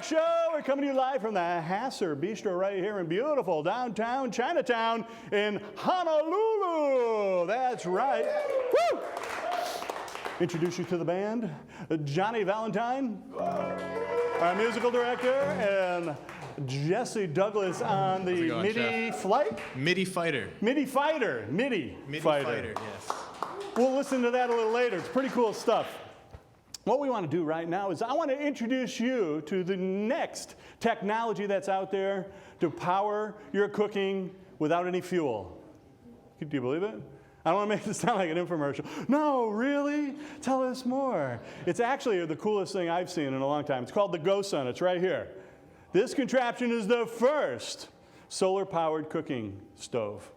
Show. We're coming to you live from the Hasser Bistro right here in beautiful downtown Chinatown in Honolulu. That's right. Woo! Introduce you to the band, Johnny Valentine, our musical director, and Jesse Douglas on the MIDI flight? MIDI fighter. MIDI fighter. MIDI fighter, yes. We'll listen to that a little later. It's pretty cool stuff. What we want to do right now is I want to introduce you to the next technology that's out there to power your cooking without any fuel. Do you believe it? I don't want to make this sound like an infomercial. No, really? Tell us more. It's actually the coolest thing I've seen in a long time. It's called the GoSun. It's right here. This contraption is the first solar-powered cooking stove.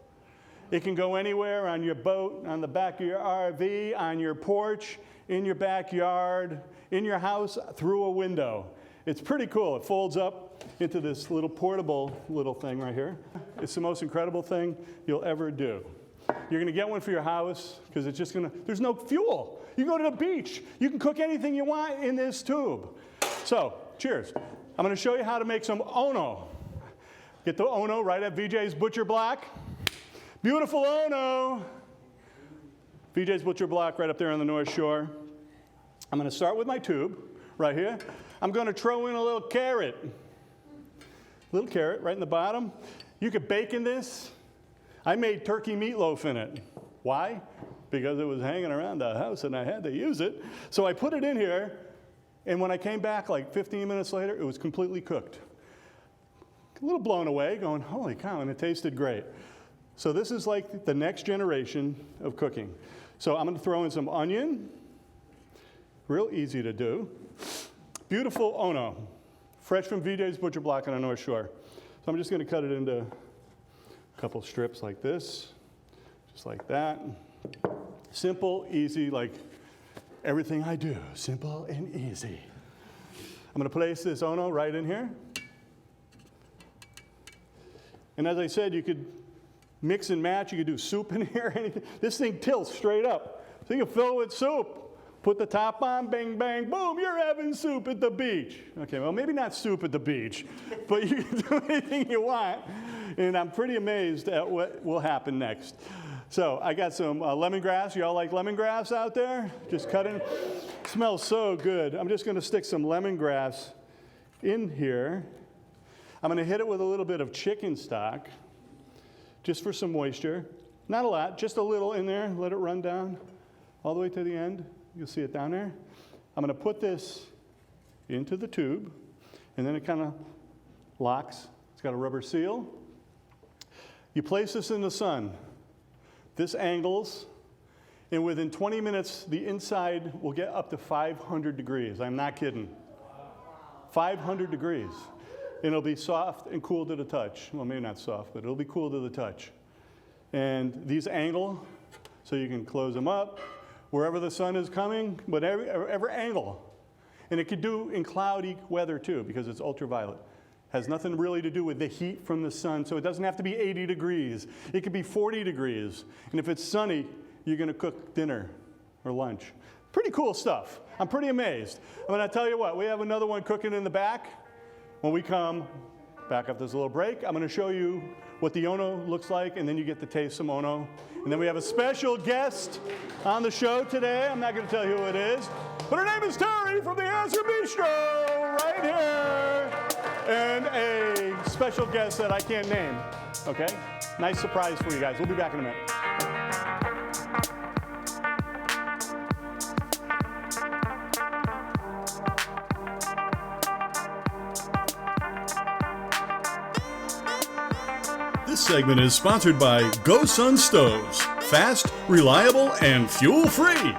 It can go anywhere, on your boat, on the back of your RV, on your porch, in your backyard, in your house, through a window. It's pretty cool. It folds up into this little portable little thing right here. It's the most incredible thing you'll ever do. You're going to get one for your house because it's just going to, there's no fuel. You go to the beach. You can cook anything you want in this tube. So, cheers. I'm going to show you how to make some Ono. Get the Ono right at VJ's Butcher Block. Beautiful Ono. VJ's Butcher Block right up there on the North Shore. I'm going to start with my tube right here. I'm going to throw in a little carrot. Little carrot right in the bottom. You could bake in this. I made turkey meatloaf in it. Why? Because it was hanging around the house and I had to use it. So I put it in here, and when I came back like 15 minutes later, it was completely cooked. A little blown away, going, holy cow, and it tasted great. So this is like the next generation of cooking. So I'm going to throw in some onion. Real easy to do. Beautiful Ono, fresh from VJ's Butcher Block on the North Shore. So I'm just going to cut it into a couple strips like this, just like that. Simple, easy, like everything I do, simple and easy. I'm going to place this Ono right in here. And as I said, you could mix and match. You could do soup in here. Anything. This thing tilts straight up. So you can fill it with soup. Put the top on, bang, bang, boom, you're having soup at the beach. Okay, well, maybe not soup at the beach, but you can do anything you want. And I'm pretty amazed at what will happen next. So I got some lemongrass. Y'all like lemongrass out there? Just cut in. Smells so good. I'm just going to stick some lemongrass in here. I'm going to hit it with a little bit of chicken stock, just for some moisture. Not a lot, just a little in there. Let it run down all the way to the end. You'll see it down there. I'm going to put this into the tube, and then it kind of locks. It's got a rubber seal. You place this in the sun. This angles, and within 20 minutes, the inside will get up to 500 degrees. I'm not kidding. 500 degrees. And it'll be soft and cool to the touch. Well, maybe not soft, but it'll be cool to the touch. And these angle, so you can close them up wherever the sun is coming, whatever angle. And it could do in cloudy weather too, because it's ultraviolet. Has nothing really to do with the heat from the sun, so it doesn't have to be 80 degrees. It could be 40 degrees. And if it's sunny, you're going to cook dinner or lunch. Pretty cool stuff. I'm pretty amazed. I'm going to tell you what, we have another one cooking in the back. When we come back up this little break, I'm going to show you what the Ono looks like, and then you get to taste some Ono. And then we have a special guest on the show today. I'm not going to tell you who it is, but her name is Terry from the Hasser Bistro right here. And a special guest that I can't name, okay? Nice surprise for you guys. We'll be back in a minute. This segment is sponsored by GoSun Stoves. Fast, reliable, and fuel-free.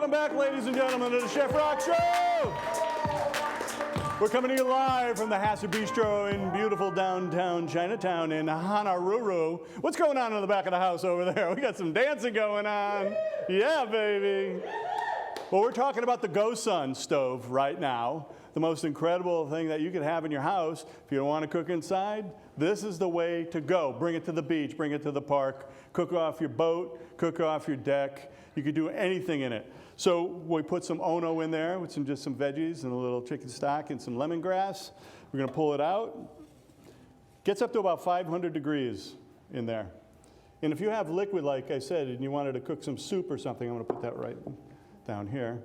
Welcome back, ladies and gentlemen, to the Chef Roc Show. We're coming to you live from the Hasser Bistro in beautiful downtown Chinatown in Honolulu. What's going on in the back of the house over there? We got some dancing going on. Yeah, baby. Well, we're talking about the GoSun stove right now. The most incredible thing that you could have in your house. If you don't want to cook inside, this is the way to go. Bring it to the beach, bring it to the park, cook off your boat, cook off your deck. You could do anything in it. So we put some Ono in there with just some veggies and a little chicken stock and some lemongrass. We're going to pull it out. Gets up to about 500 degrees in there. And if you have liquid, like I said, and you wanted to cook some soup or something, I'm going to put that right down here.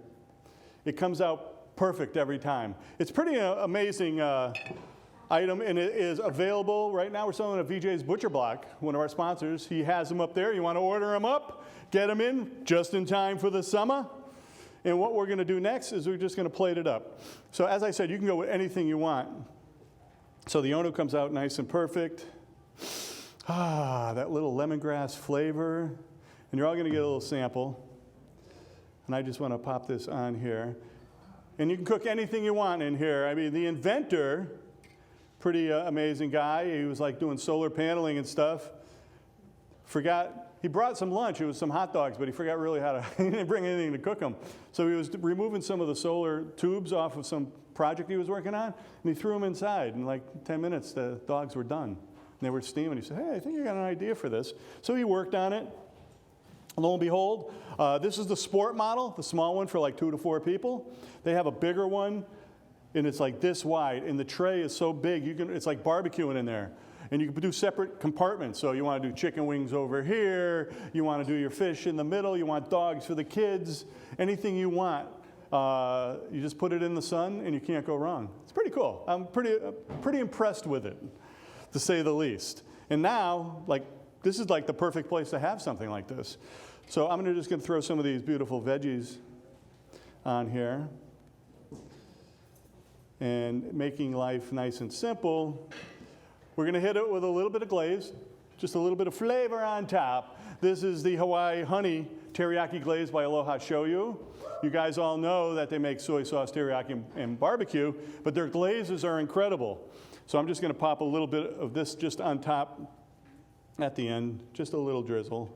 It comes out perfect every time. It's pretty amazing item, and it is available right now. We're selling at VJ's Butcher Block, one of our sponsors. He has them up there. You want to order them up, get them in just in time for the summer. And what we're going to do next is we're just going to plate it up. So as I said, you can go with anything you want. So the Ono comes out nice and perfect. Ah, that little lemongrass flavor. And you're all going to get a little sample. And I just want to pop this on here. And you can cook anything you want in here. I mean, the inventor, pretty amazing guy. He was like doing solar paneling and stuff. He brought some lunch. It was some hot dogs, but he forgot really how to, he didn't bring anything to cook them. So he was removing some of the solar tubes off of some project he was working on, and he threw them inside. In like 10 minutes, the dogs were done. And they were steaming. He said, hey, I think I got an idea for this. So he worked on it. Lo and behold, this is the sport model, the small one for like 2 to 4 people. They have a bigger one, and it's like this wide, and the tray is so big, it's like barbecuing in there. And you can do separate compartments. So you want to do chicken wings over here, you want to do your fish in the middle, you want dogs for the kids, anything you want. You just put it in the sun, and you can't go wrong. It's pretty cool. I'm pretty impressed with it, to say the least. And now, this is like the perfect place to have something like this. So I'm just going to throw some of these beautiful veggies on here. And making life nice and simple, we're going to hit it with a little bit of glaze, just a little bit of flavor on top. This is the Hawaii Honey Teriyaki Glaze by Aloha Shoyu. You guys all know that they make soy sauce, teriyaki, and barbecue, but their glazes are incredible. So I'm just going to pop a little bit of this just on top at the end, just a little drizzle.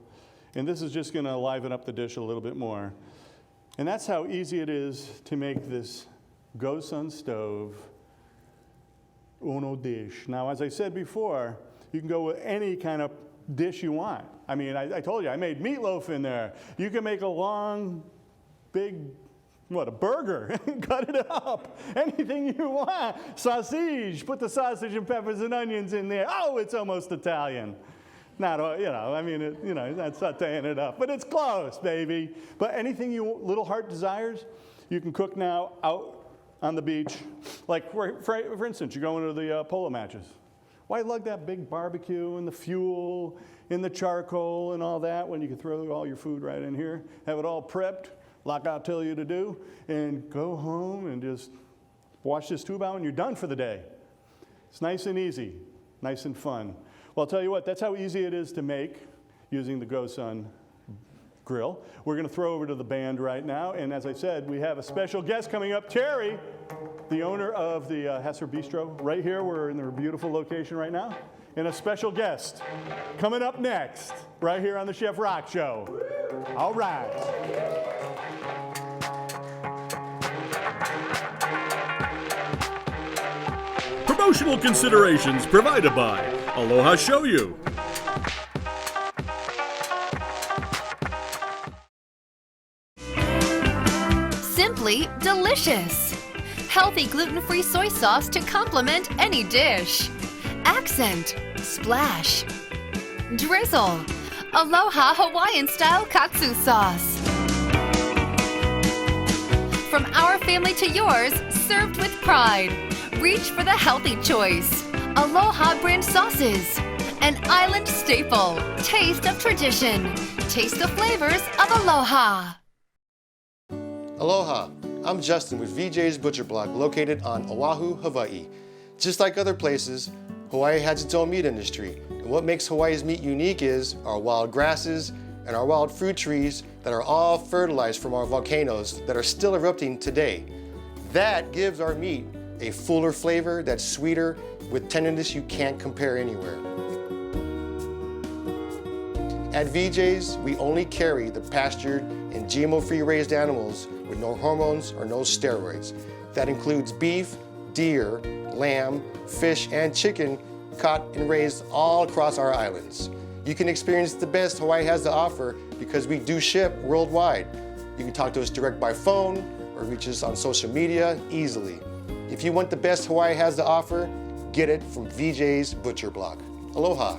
And this is just going to liven up the dish a little bit more. And that's how easy it is to make this GoSun stove Uno dish. Now, as I said before, you can go with any kind of dish you want. I mean, I told you, I made meatloaf in there. You can make a long, big, a burger, cut it up, anything you want. Sausage, put the sausage and peppers and onions in there. Oh, it's almost Italian. Not, I mean, not sauteing it up, but it's close, baby. But anything little heart desires, you can cook now out on the beach. Like, for instance, you're going to the polo matches. Why lug that big barbecue and the fuel and the charcoal and all that when you can throw all your food right in here, have it all prepped, like I'll tell you to do, and go home and just wash this tube out and you're done for the day. It's nice and easy, nice and fun. Well, I'll tell you what, that's how easy it is to make using the GoSun grill. We're going to throw over to the band right now, and as I said, we have a special guest coming up, Terry, the owner of the Hasser Bistro. Right here, we're in their beautiful location right now, and a special guest coming up next, right here on the Chef Roc Show. All right. Promotional considerations provided by Aloha Shoyu. Simply delicious. Healthy gluten-free soy sauce to complement any dish. Accent, splash, drizzle. Aloha Hawaiian-style katsu sauce. From our family to yours, served with pride. Reach for the healthy choice. Aloha brand sauces. An island staple. Taste of tradition. Taste the flavors of Aloha. Aloha, I'm Justin with VJ's Butcher Block located on Oahu, Hawaii. Just like other places, Hawaii has its own meat industry. And what makes Hawaii's meat unique is our wild grasses and our wild fruit trees that are all fertilized from our volcanoes that are still erupting today. That gives our meat a fuller flavor that's sweeter with tenderness you can't compare anywhere. At VJ's, we only carry the pastured and GMO-free raised animals with no hormones or no steroids. That includes beef, deer, lamb, fish, and chicken caught and raised all across our islands. You can experience the best Hawaii has to offer because we do ship worldwide. You can talk to us direct by phone or reach us on social media easily. If you want the best Hawaii has to offer, get it from VJ's Butcher Block. Aloha.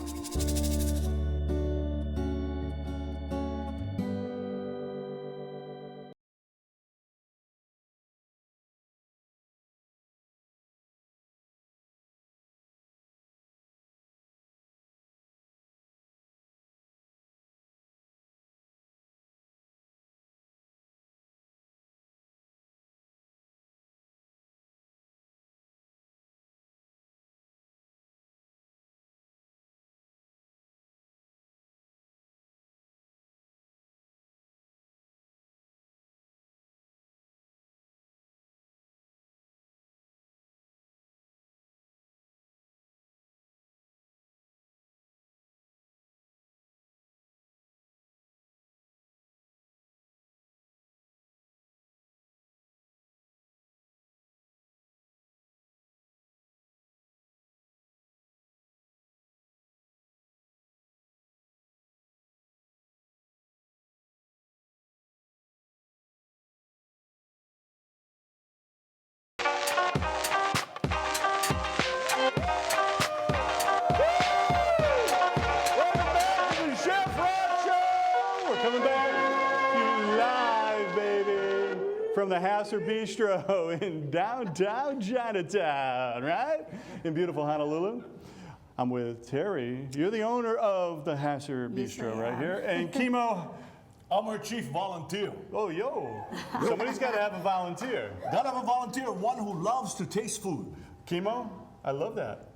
From the Hasser Bistro in downtown Chinatown, right? In beautiful Honolulu. I'm with Terry. You're the owner of the Hasser Bistro right here. And Kimo. I'm our chief volunteer. Oh, yo. Somebody's got to have a volunteer. Gotta have a volunteer, one who loves to taste food. Kimo, I love that.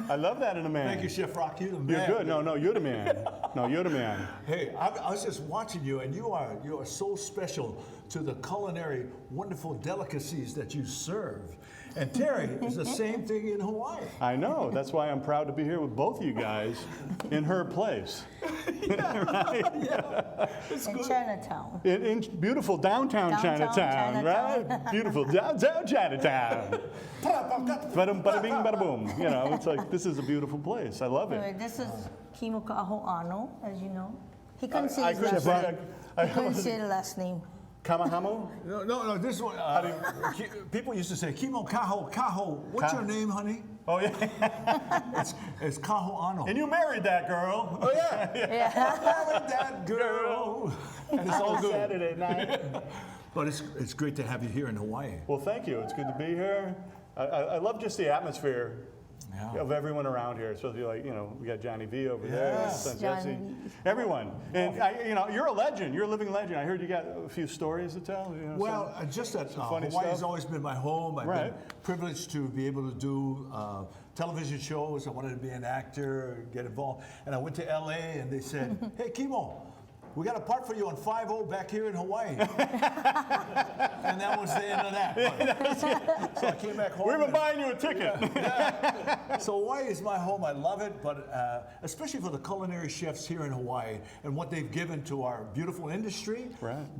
I love that in a man. Thank you, Chef Roc. You're the man. You're good. No, you're the man. No, you're the man. Hey, I was just watching you, and you are so special to the culinary wonderful delicacies that you serve. And Terry is the same thing in Hawaii. I know. That's why I'm proud to be here with both of you guys in her place. Right? Yeah. It's In good. Chinatown. In beautiful downtown Chinatown, right? Beautiful downtown Chinatown. Bada bada bing, bada boom. You know, it's like, this is a beautiful place. I love Anyway, it. this is Kimo Ka'aho'ano, as you know. He couldn't say I his couldn't last say name. that. He couldn't say the last name. Kamahamu? No, this one. People used to say, Kimo Kaho. What's your name, honey? Oh, yeah. It's Kaho'ano. And you married that girl. Oh, yeah. Yeah. Married that girl. And it's all good. Saturday night. But it's great to have you here in Hawaii. Well, thank you. It's good to be here. I love just the atmosphere of everyone around here. Especially like, you know, we got Johnny V over there, Yes. son Johnny Jesse, V. everyone. And you know, you're a legend. You're a living legend. I heard you got a few stories to tell. You know, Well, just that funny Hawaii has stuff. always been my home. I've been Right. privileged to be able to do television shows. I wanted to be an actor, get involved. And I went to LA and they said, hey, Kimo, we got a part for you on 5-0 back here in Hawaii. And that was the end of that. So I came back home. We've been and- buying you a ticket. So Hawaii is my home. I love it, but especially for the culinary chefs here in Hawaii and what they've given to our beautiful industry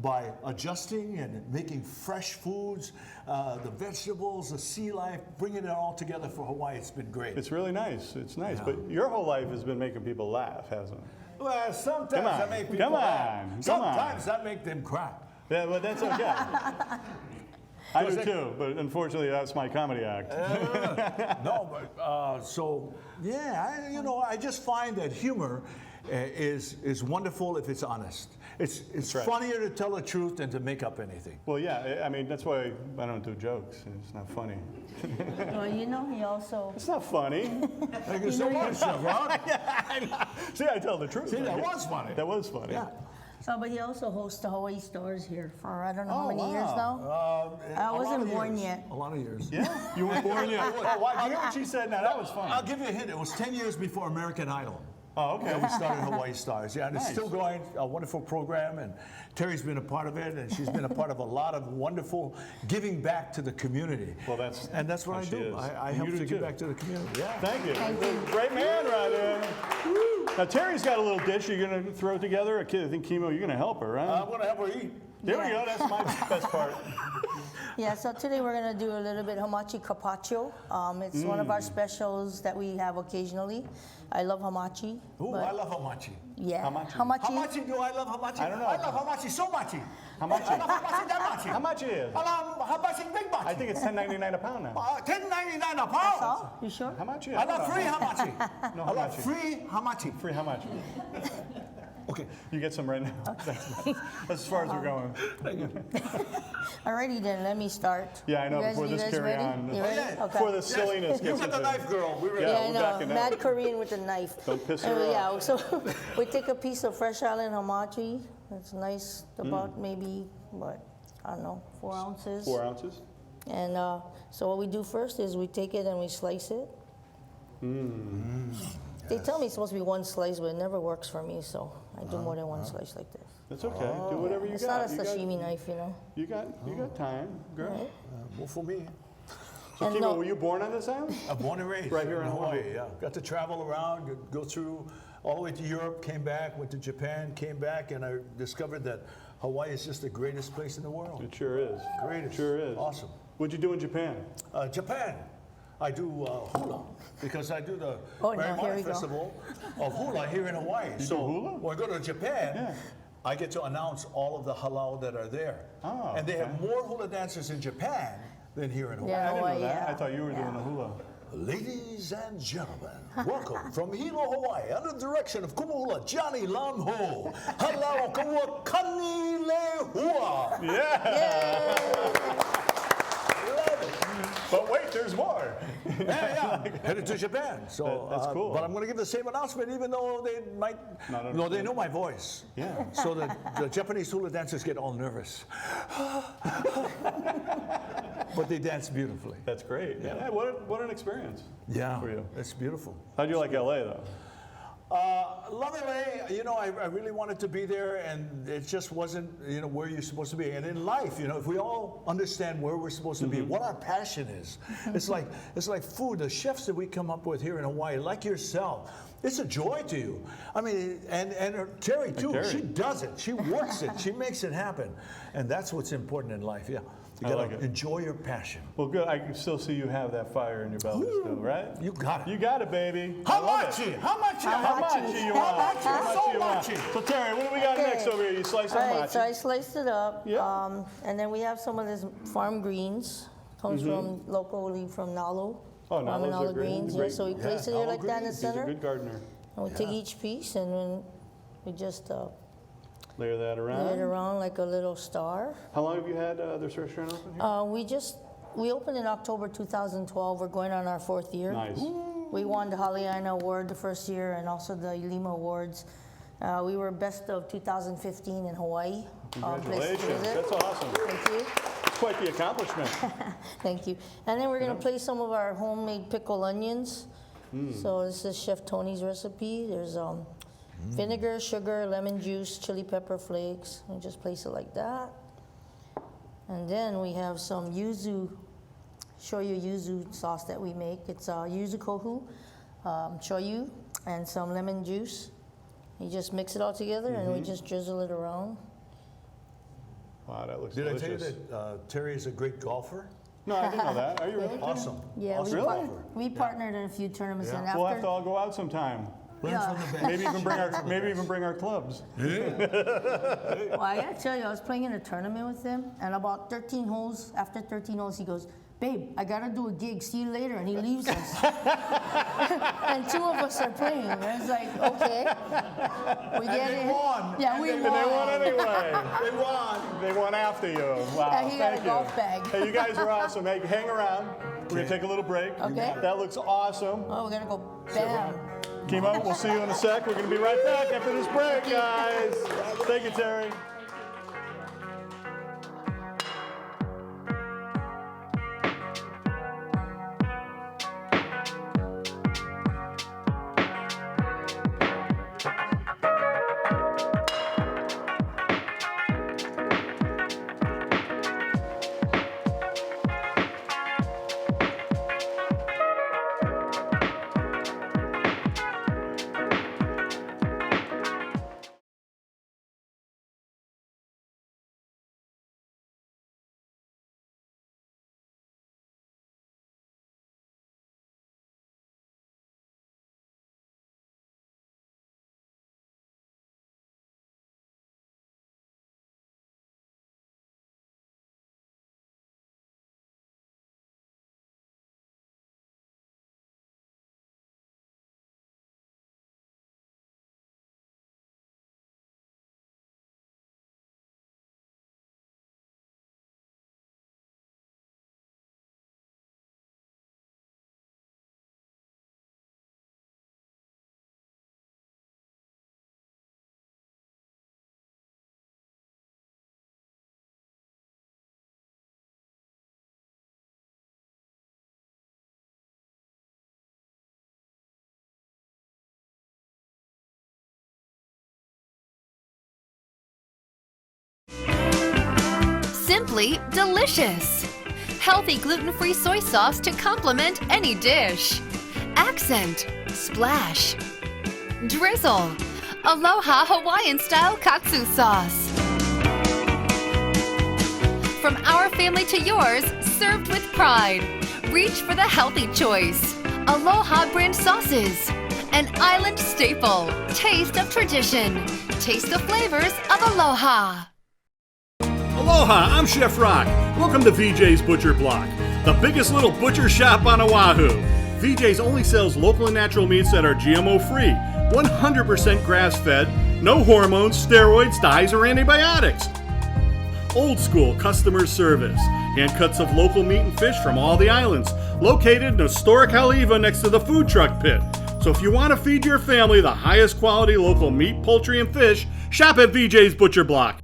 by adjusting and making fresh foods, the vegetables, the sea life, bringing it all together for Hawaii. It's been great. It's really nice. It's nice. But your whole life has been making people laugh, hasn't it? Well, sometimes Come on, I make people come laugh. on, come Sometimes I make them cry. Yeah, but that's okay. I do too, but unfortunately that's my comedy act. No, but so yeah, I just find that humor is wonderful if it's honest. It's right. funnier to tell the truth than to make up anything. Well, yeah, I mean, that's why I don't do jokes. It's not funny. Well, you know, he also. It's not funny. Thank you so much, Roc. See, I tell the truth. See, that right? was funny. That was funny. Yeah. But he also hosts the Hawaii Stars here for I don't know how Oh, many wow. years now. I wasn't born yet. A lot of years. Yeah? You weren't born yet. Oh, why? Do you hear what she said? Now, that was funny. I'll give you a hint. It was 10 years before American Idol. Oh, okay. Yeah, we started Hawaii Stars. Yeah, and it's Nice. still going. A wonderful program, and Terry's been a part of it, and she's been a part of a lot of wonderful giving back to the community. Well, that's that's what how I she do. is. I And help you do to give too. back to the community. Yeah. Thank you. Thank you. Great man right there. Now, Terry's got a little dish you're going to throw together. I think, Kimo, you're going to help her, right? I'm gonna help her eat. There we go. That's my best part. Yeah, so today we're gonna do a little bit hamachi carpaccio. It's one of our specials that we have occasionally. I love hamachi. Ooh, but I love hamachi. yeah, Hamachi. How much do I love hamachi? I don't know. I love hamachi so much. How much? I love hamachi that much. How much it is? I love hamachi big much. I think it's $10.99 a pound now. $10.99 a That's pound. all? You sure? How much? I love free hamachi. No, I love hamachi. free hamachi. Free how much? Okay. You get some right now. That's as far as we're going. Alrighty then, let me start. Yeah, I know, You guys, before you this guys carry ready? on. You ready? yeah. Okay. Before the silliness You gets got the into knife, girl. We're ready. Yeah, Yeah, I we're know. backing Mad up. Korean with a knife. Don't piss her Yeah, off. so we take a piece of fresh island hamachi. It's nice, about maybe, what, I don't know, 4 ounces. 4 ounces? And so what we do first is we take it and we slice it. They tell me it's supposed to be one slice, but it never works for me, so I do more than one slice like this. That's okay. Do whatever you It's got. not a sashimi knife, you know. You got time, girl. Right? More for me. So, And Kimo, no- were you born on this island? I'm born and raised. Right here in Hawaii. Hawaii. Yeah. Got to travel around, go through all the way to Europe, came back, went to Japan, came back, and I discovered that Hawaii is just the greatest place in the world. It sure is. Greatest. Sure is. Awesome. What'd you do in Japan? Japan. I do hula because I do the Oh, no, Marimana here we go. Festival of hula here in Hawaii. do So hula? when I go to Japan, Yeah. I get to announce all of the halal that are there. Oh, and they okay. have more hula dancers in Japan than here in Hawaii. Yeah. I didn't know Hawaii, that. yeah. I thought you were doing the hula. Ladies and gentlemen, welcome from Hilo, Hawaii, under the direction of Kumuhula Johnny Lam Ho. Halau kaua kani le hua. Yeah. Love it. But wait, there's more. Yeah. Headed to Japan. So That's cool. But I'm going to give the same announcement, even though they might. Not No, understand. they know my voice. Yeah. So the Japanese hula dancers get all nervous. But they dance beautifully. That's great. Yeah. What an experience. Yeah. For you. It's beautiful. How'd you like LA though? Love LA. You know, I really wanted to be there, and it just wasn't, where you're supposed to be. And in life, if we all understand where we're supposed to be, what our passion is, it's like food. The chefs that we come up with here in Hawaii, like yourself, it's a joy to you. I mean, and Terry too. Terry. She does it. She works it. She makes it happen, and that's what's important in life. Yeah, you I gotta like it. enjoy your passion. Well, good. I can still see you have that fire in your belly still, right? You got it. You got it, baby. How I love much? it. How much? How much do you want? much? How much So do you want? much. So Terry, what do we got Okay. next over here? You slice All how right, much? so I sliced it up. Yeah. And then we have some of this farm greens. Comes from locally from Nalo. Oh, Farm Nalos and are Nalo great. greens. Yeah, Great. so we place it here Nalo like that in the greens. He's a center. good gardener. And we take each piece and then we just Layer that lay it around. around like a little star. How long have you had this restaurant open here? We opened in October 2012. We're going on our 4th year. Nice. We won the Haliana Award the first year and also the Lima Awards. We were best of 2015 in Hawaii. Place to Congratulations. visit. That's awesome. Thank you. It's quite the accomplishment. Thank you. And then we're going to place some of our homemade pickled onions. So this is Chef Tony's recipe. There's vinegar, sugar, lemon juice, chili pepper flakes. And just place it like that. And then we have some yuzu, shoyu yuzu sauce that we make. It's yuzu kohu, shoyu, and some lemon juice. You just mix it all together and we just drizzle it around. Wow, that looks Did delicious. I tell you that Terry is a great golfer? No, I didn't know that. Are you really? Awesome. Yeah, awesome we, golfer. we partnered in a few tournaments, and We'll have after to all go out sometime. Learn Yeah. from the best. Maybe even bring our clubs. well, I gotta tell you, I was playing in a tournament with him, and about 13 holes, after 13 holes, he goes, "Babe, I gotta do a gig. See you later," and he leaves us. And 2 of us are playing. And it's like, okay, we get they it. won. Yeah, And we they won. They won anyway. They won. They won after you. Wow. And he got thank a you. golf bag. Hey, you guys are awesome. Hey, hang around. We're gonna take a little break. Okay. That looks awesome. Oh, we're gonna go bam. Kimo, we'll see you in a sec. We're gonna be right back after this break, guys. Thank you, Terry. simply delicious. Healthy gluten-free soy sauce to complement any dish. Accent, splash, drizzle. Aloha Hawaiian-style katsu sauce. From our family to yours, served with pride. Reach for the healthy choice. Aloha brand sauces. An island staple. Taste of tradition. Taste the flavors of Aloha. Aloha, I'm Chef Roc. Welcome to VJ's Butcher Block, the biggest little butcher shop on Oahu. VJ's only sells local and natural meats that are GMO-free, 100% grass-fed, no hormones, steroids, dyes, or antibiotics. Old school customer service, hand cuts of local meat and fish from all the islands, located in historic Haleiwa next to the food truck pit. So if you want to feed your family the highest quality local meat, poultry, and fish, shop at VJ's Butcher Block.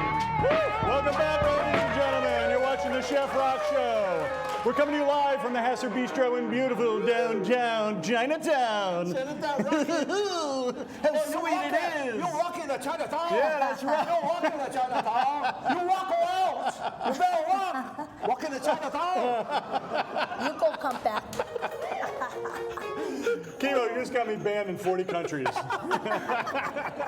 Welcome back, ladies and gentlemen. You're watching the Chef Roc Show. We're coming to you live from the Hasser Bistro in beautiful downtown Chinatown. How sweet it is. You're walking the Chinatown. Yeah, that's right. You're walking the Chinatown. You walk out. You better walk. Walking the Chinatown. You go come back. Kimo, you just got me banned in 40 countries.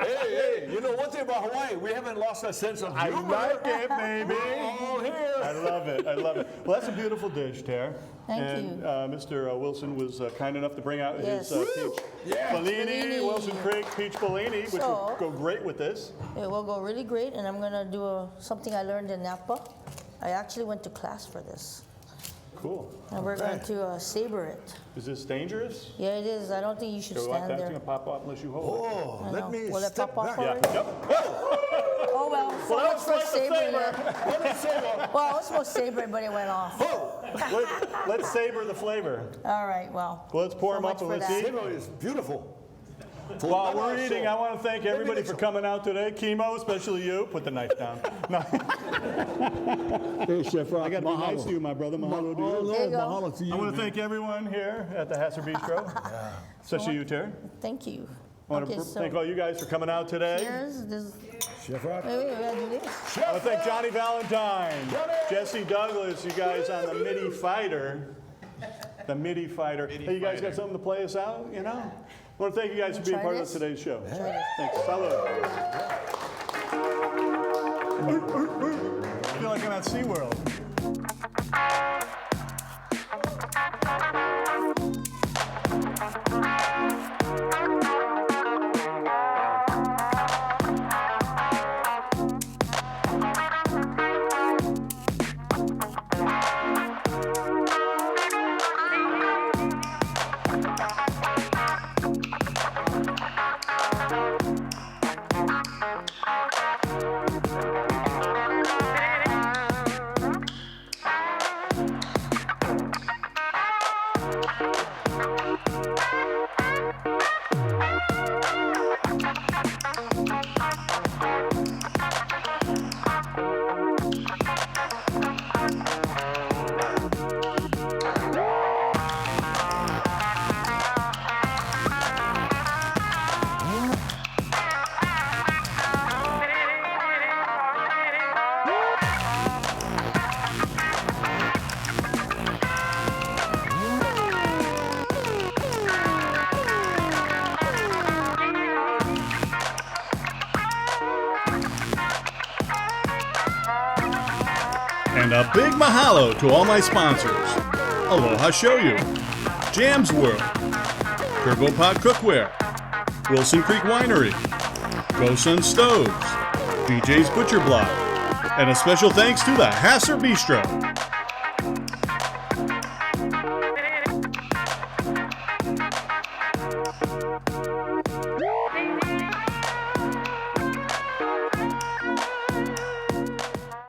Hey, you know one thing about Hawaii, we haven't lost our sense of I humor. like it, baby. All here. I love it. I love it. Well, that's a beautiful dish, Tara. Thank and, you. Mr. Wilson was kind enough to bring out Yes. his peach Bellini, Bellini. Wilson Creek peach Bellini, which So- will go great with this. It will go really great, and I'm gonna do something I learned in Napa. I actually went to class for this, Cool. and we're going to saber it. Is this dangerous? Yeah, it is. I don't think you should So like stand that's there. gonna pop off unless you hold it. Oh, I let know. me Will it step pop off back. already? Yep. Oh well, so Well, that much was for quite the sabering saber. it. What is it? Well, I was supposed to saber it, but it went off. Let's savor the flavor. All right, well. Well, let's pour so them up much and for let's that. eat. Sebo is beautiful. While we're eating, I want to thank everybody for coming out today. Chemo, especially you. Put the knife down. No. Hey, Chef Roc, I got to be nice to you, my brother. Mahalo to you. There you go. Mahalo to you. I want to thank everyone here at the Hasser Bistro, especially you, Terry. Thank you. I want Okay, to so thank all you guys for coming out today. here's this. Chef Roc. Wait, we gotta do this. I want to thank Johnny Valentine, Jesse Douglas, you guys on the MIDI Fighter. The MIDI Fighter. Hey, you guys got something to play us out, you know? I want to thank you guys for being Try part this? of today's show. Try this. Thanks. Salud. I feel like I'm at SeaWorld. And a big mahalo to all my sponsors. Aloha Shoyu, Jam's World, Turbo Pot Cookware, Wilson Creek Winery, Go Sun Stoves, BJ's Butcher Block, and a special thanks to the Hasser Bistro.